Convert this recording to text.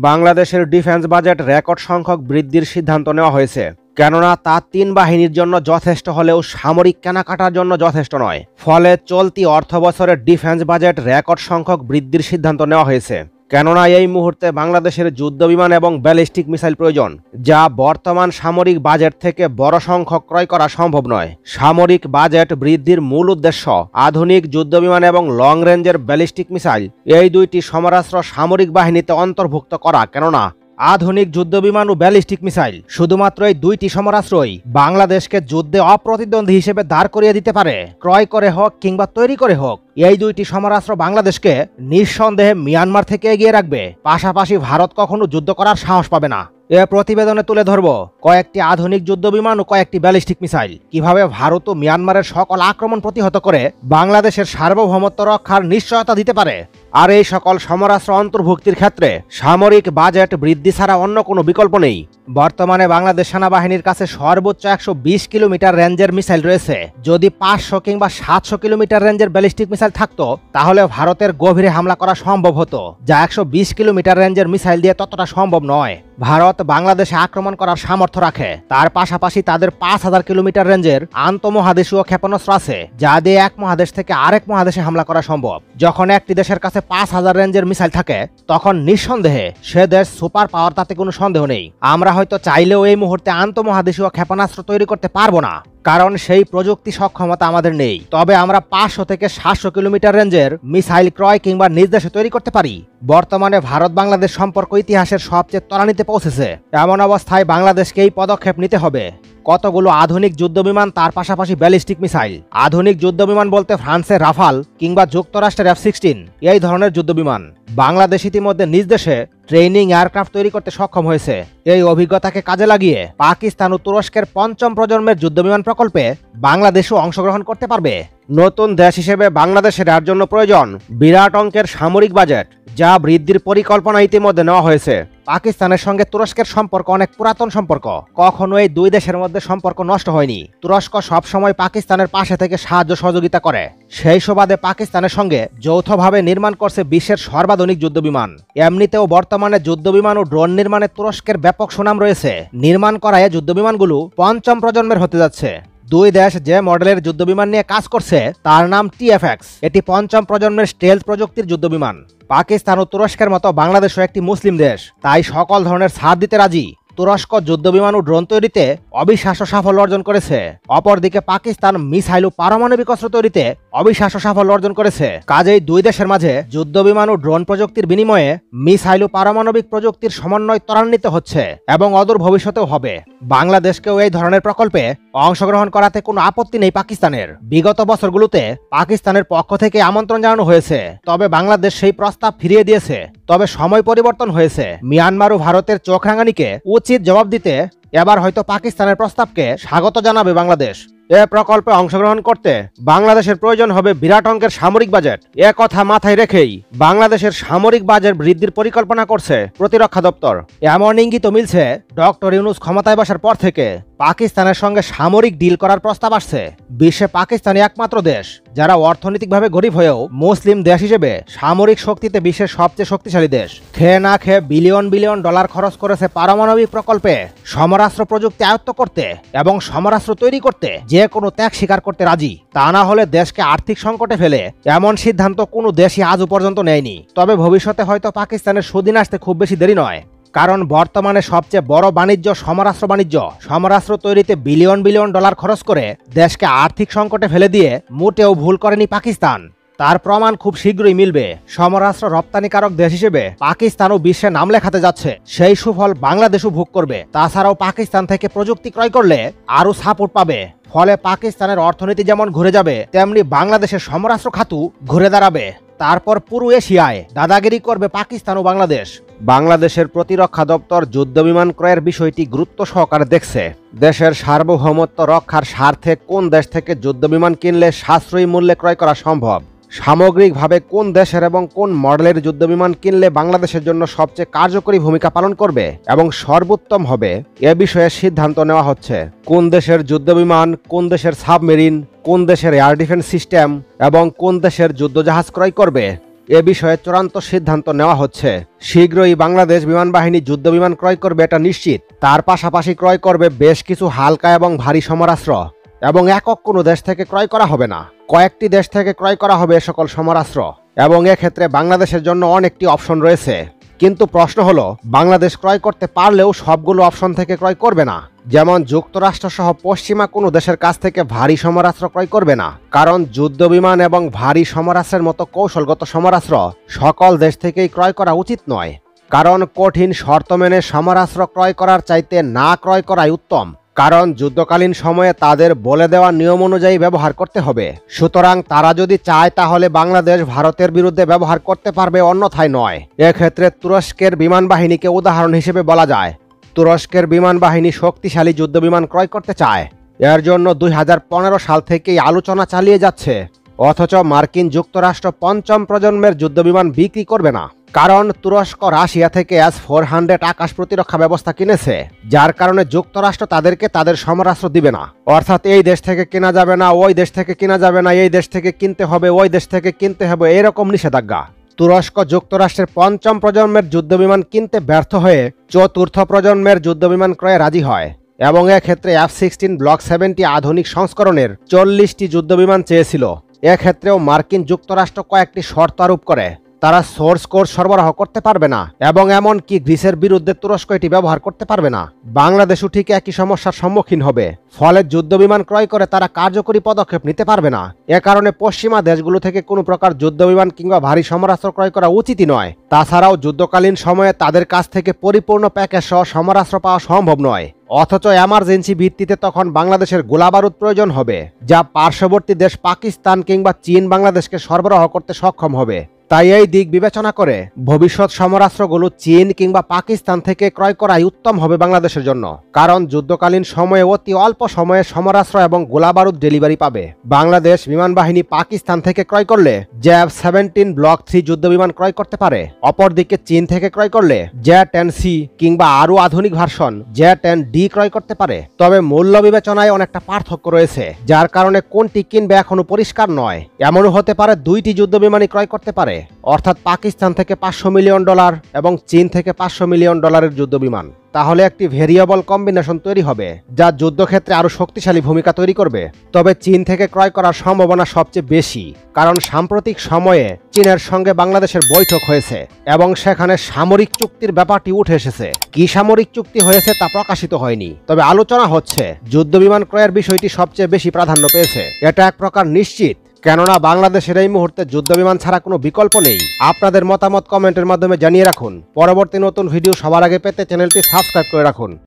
বাংলাদেশের defence budget record সংখ্যক বৃদ্ধির সিদ্ধান্ত নেওয়া হয়েছে, কেননা তা তিন বাহিনীর জন্য যথেষ্ট হলেও সামরিক কেনাকাটার জন্য যথেষ্ট নয়। ফলে চলতি অর্থবছরের ডিফেন্স বাজেট রেকর্ড সংখ্যক বৃদ্ধির সিদ্ধান্ত নেওয়া হয়েছে, কেননা এই মুহূর্তে বাংলাদেশের যুদ্ধবিমান এবং ব্যালিস্টিক মিসাইল প্রয়োজন, যা বর্তমান সামরিক বাজেট থেকে বড় সংখ্যক ক্রয় করা সম্ভব নয়। সামরিক বাজেট বৃদ্ধির মূল উদ্দেশ্য আধুনিক যুদ্ধবিমান এবং লং রেঞ্জের ব্যালিস্টিক মিসাইল এই দুইটি সমরাস্ত্র সামরিক বাহিনীতে অন্তর্ভুক্ত করা, কেননা আধুনিক যুদ্ধবিমান ও ব্যালিস্টিক মিসাইল শুধুমাত্র এই দুইটি সমরাস্ত্রই বাংলাদেশকে যুদ্ধে অপ্রতিদ্বন্দ্বী হিসেবে দাঁড় করিয়ে দিতে পারে। ক্রয় করে হোক কিংবা তৈরি করে হোক, এই দুইটি সমরাস্ত্র বাংলাদেশকে নিঃসন্দেহে মিয়ানমার থেকে এগিয়ে রাখবে। পাশাপাশি ভারত কখনো যুদ্ধ করার সাহস পাবে না। এ প্রতিবেদনে তুলে ধরব কয়েকটি আধুনিক যুদ্ধবিমান ও কয়েকটি ব্যালিস্টিক মিসাইল কিভাবে ভারত ও মিয়ানমারের সকল আক্রমণ প্রতিহত করে বাংলাদেশের সার্বভৌমত্ব রক্ষার নিশ্চয়তা দিতে পারে। আর এই সকল সমরাস্ত্র অন্তর্ভুক্তির ক্ষেত্রে সামরিক বাজেট বৃদ্ধি ছাড়া অন্য কোনো বিকল্প নেই। বর্তমানে বাংলাদেশ সেনাবাহিনীর কাছে সর্বোচ্চ 120 কিলোমিটার রেঞ্জের মিসাইল রয়েছে। যদি 500 কিংবা 700 কিলোমিটার রেঞ্জের ব্যালিস্টিক মিসাইল থাকতো, তাহলে ভারতের গভীরে হামলা করা সম্ভব হতো, যা 120 কিলোমিটার রেঞ্জের মিসাইল দিয়ে ততটা সম্ভব নয়। ভারত বাংলাদেশে আক্রমণ করার সামর্থ্য রাখে। তার পাশাপাশি তাদের 5000 কিলোমিটার রেঞ্জের আন্তঃমহাদেশীয় ক্ষেপণাস্ত্র আছে, যা দিয়ে এক মহাদেশ থেকে আরেক মহাদেশে হামলা করা সম্ভব। যখন একটি দেশের কাছে 5000 রেঞ্জের মিসাইল থাকে, তখন নিঃসন্দেহে সে দেশ সুপার পাওয়ার, তাতে কোনো সন্দেহ নেই। আমরা হয়তো চাইলেও এই মুহূর্তে আন্তঃমহাদেশীয় ক্ষেপণাস্ত্র তৈরি করতে পারবো না, কারণ সেই প্রযুক্তি সক্ষমতা আমাদের নেই। তবে আমরা 500 থেকে 700 কিলোমিটার রেঞ্জের মিসাইল ক্রয় কিংবা নিজ দেশে তৈরি করতে পারি। বর্তমানে ভারত বাংলাদেশ সম্পর্ক ইতিহাসের সবচেয়ে তলানিতে পৌঁছেছে। এমন অবস্থায় বাংলাদেশকে এই পদক্ষেপ নিতে হবে। কতগুলো আধুনিক যুদ্ধবিমান, তার পাশাপাশি ব্যালিস্টিক মিসাইল। আধুনিক যুদ্ধবিমান বলতে ফ্রান্সের রাফাল কিংবা যুক্তরাষ্ট্রের F-16 এই ধরনের যুদ্ধবিমান। বাংলাদেশ ইতিমধ্যে নিজ দেশে ট্রেনিং এয়ারক্রাফট তৈরি করতে সক্ষম হয়েছে। এই অভিজ্ঞতাকে কাজে লাগিয়ে পাকিস্তান ও তুরস্কের পঞ্চম প্রজন্মের যুদ্ধবিমান প্রকল্পে বাংলাদেশও অংশগ্রহণ করতে পারবে। নতুন দেশ হিসেবে বাংলাদেশের এর জন্য প্রয়োজন বিরাট অঙ্কের সামরিক বাজেট, যা বৃদ্ধির পরিকল্পনা ইতিমধ্যে নেওয়া হয়েছে। পাকিস্তানের সঙ্গে তুরস্কের সম্পর্ক অনেক পুরাতন সম্পর্ক। কখনো এই দুই দেশের মধ্যে সম্পর্ক নষ্ট হয়নি। তুরস্ক সবসময় পাকিস্তানের পাশে থেকে সাহায্য সহযোগিতা করে। সেই সুবাদে পাকিস্তানের সঙ্গে যৌথভাবে নির্মাণ করছে বিশ্বের সর্বাধুনিক যুদ্ধবিমান। এমনিতেও বর্তমানে যুদ্ধবিমান ও ড্রোন নির্মাণে তুরস্কের ব্যাপক সুনাম রয়েছে। নির্মাণ করা এই যুদ্ধবিমানগুলো পঞ্চম প্রজন্মের হতে যাচ্ছে। দুই দেশ যে মডেলের যুদ্ধবিমান নিয়ে কাজ করছে তার নাম TFX। এটি পঞ্চম প্রজন্মের স্টেলথ প্রযুক্তির যুদ্ধবিমান। পাকিস্তান ও তুরস্কের মতো বাংলাদেশও একটি মুসলিম দেশ, তাই সকল ধরনের ছাড় দিতে রাজি। তুরস্ক যুদ্ধবিমান ও ড্রোন তৈরিতে অবিশ্বাস্য সাফল্য অর্জন করেছে। অপরদিকে পাকিস্তান মিসাইল ও পারমাণবিক অস্ত্র তৈরিতে অবিশ্বাস্য সাফল্য অর্জন করেছে। কাজেই দুই দেশের মাঝে যুদ্ধবিমান ও ড্রোন প্রযুক্তির বিনিময়ে মিসাইল ও পারমাণবিক প্রযুক্তির সমন্বয় ত্বরান্বিত হচ্ছে এবং অদূর ভবিষ্যতেও হবে। বাংলাদেশকেও এই ধরনের প্রকল্পে অংশগ্রহণ করাতে কোনো আপত্তি নেই পাকিস্তানের। বিগত বছরগুলোতে পাকিস্তানের পক্ষ থেকে আমন্ত্রণ জানানো হয়েছে, তবে বাংলাদেশ সেই প্রস্তাব ফিরিয়ে দিয়েছে। তবে সময় পরিবর্তন হয়েছে। মিয়ানমার ও ভারতের চোখ রাঙানিকে উচিত জবাব দিতে এবার হয়তো পাকিস্তানের প্রস্তাবকে স্বাগত জানাবে বাংলাদেশ। এ প্রকল্পে অংশগ্রহণ করতে বাংলাদেশের প্রয়োজন হবে বিরাট অঙ্কের সামরিক বাজেট। এ কথা মাথায় রেখেই বাংলাদেশের সামরিক বাজেট বৃদ্ধির পরিকল্পনা করছে প্রতিরক্ষা দপ্তর। এমন ইঙ্গিত মিলছে ডক্টর ইউনূস ক্ষমতায় বসার পর থেকে পাকিস্তানের সঙ্গে সামরিক ডিল করার প্রস্তাব আসছে। বিশ্বে পাকিস্তানই একমাত্র দেশ যারা অর্থনৈতিকভাবে গরিব হয়েও মুসলিম দেশ হিসেবে সামরিক শক্তিতে বিশ্বের সবচেয়ে শক্তিশালী দেশ। খেয়ে না খেয়ে বিলিয়ন বিলিয়ন ডলার খরচ করেছে পারমাণবিক প্রকল্পে সমরাস্ত্র প্রযুক্তি আয়ত্ত করতে এবং সমরাস্ত্র তৈরি করতে। যে কোনো ত্যাগ স্বীকার করতে রাজি। তা না হলে দেশকে আর্থিক সংকটে ফেলে এমন সিদ্ধান্ত কোনো দেশই আজও পর্যন্ত নেয়নি। তবে ভবিষ্যতে হয়তো পাকিস্তানের সুদিন আসতে খুব বেশি দেরি নয়, কারণ বর্তমানে সবচেয়ে বড় বাণিজ্য সমরাস্ত্র বাণিজ্য। সমরাস্ত্র তৈরিতে বিলিয়ন বিলিয়ন ডলার খরচ করে দেশকে আর্থিক সংকটে ফেলে দিয়ে মোটেও ভুল করেনি পাকিস্তান। তার প্রমাণ খুব শীঘ্রই মিলবে। সমরাস্ত্র রপ্তানিকারক দেশ হিসেবে পাকিস্তানও বিশ্বে নাম লেখাতে যাচ্ছে। সেই সুফল বাংলাদেশও ভোগ করবে। তাছাড়াও পাকিস্তান থেকে প্রযুক্তি ক্রয় করলে আরও সাপোর্ট পাবে। ফলে পাকিস্তানের অর্থনীতি যেমন ঘুরে যাবে, তেমনি বাংলাদেশের সমরাস্ত্র খাতু ঘুরে দাঁড়াবে। তারপর পুরো এশিয়ায় দাদাগিরি করবে পাকিস্তান ও বাংলাদেশ। বাংলাদেশের প্রতিরক্ষা দপ্তর যুদ্ধবিমান ক্রয়ের বিষয়টি গুরুত্ব সহকারে দেখছে। দেশের সার্বভৌমত্ব রক্ষার স্বার্থে কোন দেশ থেকে যুদ্ধবিমান কিনলে সাশ্রয়ী মূল্যে ক্রয় করা সম্ভব, সামগ্রিকভাবে কোন দেশের এবং কোন মডেলের যুদ্ধবিমান কিনলে বাংলাদেশের জন্য সবচেয়ে কার্যকরী ভূমিকা পালন করবে এবং সর্বোত্তম হবে, এ বিষয়ে সিদ্ধান্ত নেওয়া হচ্ছে। কোন দেশের যুদ্ধবিমান, কোন দেশের সাবমেরিন, কোন দেশের এয়ার ডিফেন্স সিস্টেম এবং কোন দেশের যুদ্ধজাহাজ ক্রয় করবে, এ বিষয়ে চূড়ান্ত সিদ্ধান্ত নেওয়া হচ্ছে। শীঘ্রই বাংলাদেশ বিমান বাহিনী যুদ্ধ বিমান ক্রয় করবে এটা নিশ্চিত। তার পাশাপাশি ক্রয় করবে বেশ কিছু হালকা এবং ভারী সমরাস্ত্র, এবং একক কোনো দেশ থেকে ক্রয় করা হবে না, কয়েকটি দেশ থেকে ক্রয় করা হবে এ সকল সমরাস্ত্র, এবং এক্ষেত্রে বাংলাদেশের জন্য অনেকটি অপশন রয়েছে। কিন্তু প্রশ্ন হলো, বাংলাদেশ ক্রয় করতে পারলেও সবগুলো অপশন থেকে ক্রয় করবে না। যেমন যুক্তরাষ্ট্র সহ পশ্চিমা কোনো দেশের কাছ থেকে ভারী সমরাস্ত্র ক্রয় করবে না, কারণ যুদ্ধ বিমান এবং ভারী সমরাস্ত্রের মতো কৌশলগত সমরাস্ত্র সকল দেশ থেকেই ক্রয় করা উচিত নয়। কারণ কঠিন শর্ত মেনে সমরাস্ত্র ক্রয় করার চাইতে না ক্রয় করাই উত্তম, কারণ যুদ্ধকালীন সময়ে তাদের বলে দেওয়া নিয়ম অনুযায়ী ব্যবহার করতে হবে। সুতরাং তারা যদি চায় তাহলে বাংলাদেশ ভারতের বিরুদ্ধে ব্যবহার করতে পারবে, অন্যথায় নয়। এক্ষেত্রে তুরস্কের বিমান বাহিনীকে উদাহরণ হিসেবে বলা যায়। তুরস্কের বিমান বাহিনী শক্তিশালী যুদ্ধ বিমান ক্রয় করতে চায়। এর জন্য 2015 সাল থেকেই আলোচনা চালিয়ে যাচ্ছে, অথচ মার্কিন যুক্তরাষ্ট্র পঞ্চম প্রজন্মের যুদ্ধবিমান বিক্রি করবে না, কারণ তুরস্ক রাশিয়া থেকে S-400 আকাশ প্রতিরক্ষা ব্যবস্থা কিনেছে, যার কারণে যুক্তরাষ্ট্র তাদেরকে তাদের সমরাস্ত্র দিবে না। অর্থাৎ এই দেশ থেকে কেনা যাবে না, ওই দেশ থেকে কেনা যাবে না, এই দেশ থেকে কিনতে হবে, ওই দেশ থেকে কিনতে হবে, এরকম নিষেধাজ্ঞা। তুরস্ক যুক্তরাষ্ট্রের পঞ্চম প্রজন্মের যুদ্ধবিমান কিনতে ব্যর্থ হয়ে চতুর্থ প্রজন্মের যুদ্ধবিমান ক্রয়ে রাজি হয়, এবং এক্ষেত্রে F-16 ব্লক 70 আধুনিক সংস্করণের 40টি যুদ্ধবিমান চেয়েছিল। এক্ষেত্রেও মার্কিন যুক্তরাষ্ট্র কয়েকটি শর্ত আরোপ করে। তারা সোর্স কোড সরবরাহ করতে পারবে না, এবং এমনকি গ্রিসের বিরুদ্ধে তুরস্ক এটি ব্যবহার করতে পারবে না। বাংলাদেশও ঠিক একই সমস্যার সম্মুখীন হবে। ফলে যুদ্ধবিমান ক্রয় করে তারা কার্যকরী পদক্ষেপ নিতে পারবে না। এ কারণে পশ্চিমা দেশগুলো থেকে কোনো প্রকার যুদ্ধবিমান কিংবা ভারী সমরাস্ত্র ক্রয় করা উচিতই নয়। তাছাড়াও যুদ্ধকালীন সময়ে তাদের কাছ থেকে পরিপূর্ণ প্যাকেজ সহ সমরাস্ত্র পাওয়া সম্ভব নয়। অথচ এমার্জেন্সি ভিত্তিতে তখন বাংলাদেশের গোলাবারুদ প্রয়োজন হবে, যা পার্শ্ববর্তী দেশ পাকিস্তান কিংবা চীন বাংলাদেশকে সরবরাহ করতে সক্ষম হবে। তাই এই দিক বিবেচনা করে ভবিষ্যৎ সমরাস্ত্রগুলো চীন কিংবা পাকিস্তান থেকে ক্রয় করাই উত্তম হবে বাংলাদেশের জন্য, কারণ যুদ্ধকালীন সময়ে অতি অল্প সময়ে সমরাস্ত্র এবং গোলাবারুদ ডেলিভারি পাবে। বাংলাদেশ বিমান বাহিনী পাকিস্তান থেকে ক্রয় করলে JF-17 ব্লক 3 যুদ্ধবিমান ক্রয় করতে পারে। অপরদিকে চীন থেকে ক্রয় করলে J-10C কিংবা আরও আধুনিক ভার্সন J-10D ক্রয় করতে পারে। তবে মূল্য বিবেচনায় অনেকটা পার্থক্য রয়েছে, যার কারণে কোনটি কিনবে এখনো পরিষ্কার নয়। এমনও হতে পারে দুইটি যুদ্ধবিমানই ক্রয় করতে পারে, অর্থাৎ পাকিস্তান থেকে $500 মিলিয়ন এবং চীন থেকে $500 মিলিয়ন যুদ্ধবিমান। তাহলে একটি ভেরিয়েবল কম্বিনেশন তৈরি হবে, যা যুদ্ধক্ষেত্রে আরো শক্তিশালী ভূমিকা তৈরি করবে। তবে চীন থেকে ক্রয় করার সম্ভাবনা সবচেয়ে বেশি, কারণ সাম্প্রতিক সময়ে চীনের সঙ্গে বাংলাদেশের বৈঠক হয়েছে এবং সেখানে সামরিক চুক্তির ব্যাপারটি উঠে এসেছে। কি সামরিক চুক্তি হয়েছে তা প্রকাশিত হয়নি, তবে আলোচনা হচ্ছে যুদ্ধবিমান ক্রয়ের বিষয়টি সবচেয়ে বেশি প্রাধান্য পেয়েছে। এটা এক প্রকার নিশ্চিত, কেননা বাংলাদেশের এই মুহূর্তে যুদ্ধবিমান ছাড়া কোনো বিকল্প নেই। আপনাদের মতামত কমেন্টের মাধ্যমে জানিয়ে রাখুন। পরবর্তী নতুন ভিডিও সবার আগে পেতে চ্যানেলটি সাবস্ক্রাইব করে রাখুন।